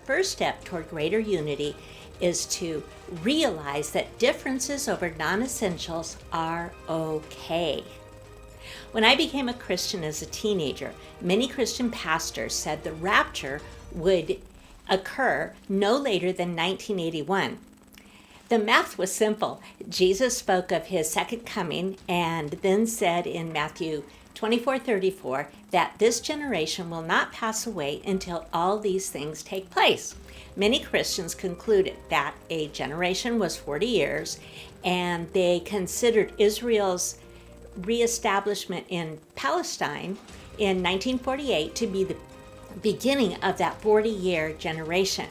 first step toward greater unity is to realize that differences over non-essentials are okay. When I became a Christian as a teenager, many Christian pastors said the rapture would occur no later than 1981. The math was simple. Jesus spoke of his second coming and then said in Matthew 24:34 that this generation will not pass away until all these things take place. Many Christians concluded that a generation was 40 years, and they considered Israel's reestablishment in Palestine in 1948 to be the beginning of that 40-year generation.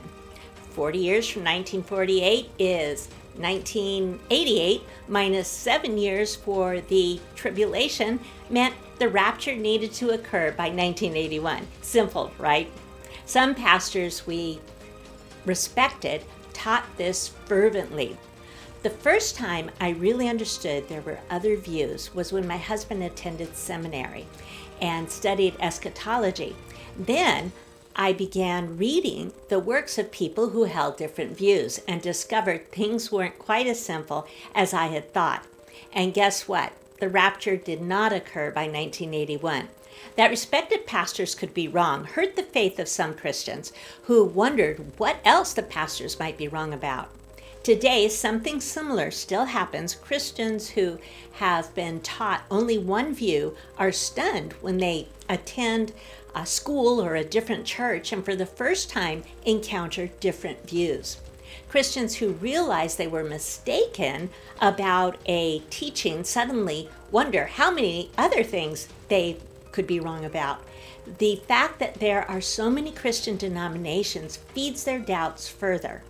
40 years from 1948 is 1988 minus 7 years for the tribulation meant the rapture needed to occur by 1981. Simple, right? Some pastors we respected taught this fervently. The first time I really understood there were other views was when my husband attended seminary and studied eschatology. Then I began reading the works of people who held different views and discovered things weren't quite as simple as I had thought. And guess what? The rapture did not occur by 1981. That respected pastors could be wrong hurt the faith of some Christians who wondered what else the pastors might be wrong about. Today, something similar still happens. Christians who have been taught only one view are stunned when they attend a school or a different church and for the first time encounter different views. Christians who realize they were mistaken about a teaching suddenly wonder how many other things they could be wrong about. The fact that there are so many Christian denominations feeds their doubts further.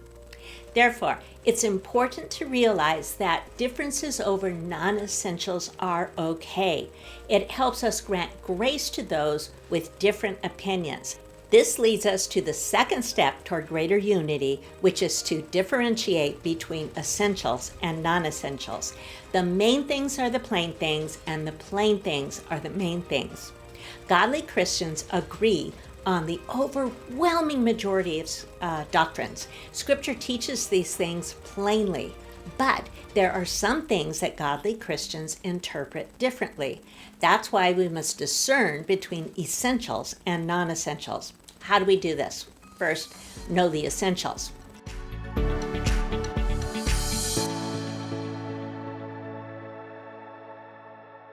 Therefore, it's important to realize that differences over non-essentials are okay. It helps us grant grace to those with different opinions. This leads us to the second step toward greater unity, which is to differentiate between essentials and non-essentials. The main things are the plain things, and the plain things are the main things. Godly Christians agree on the overwhelming majority of doctrines. Scripture teaches these things plainly, but there are some things that godly Christians interpret differently. That's why we must discern between essentials and non-essentials. How do we do this? First, know the essentials.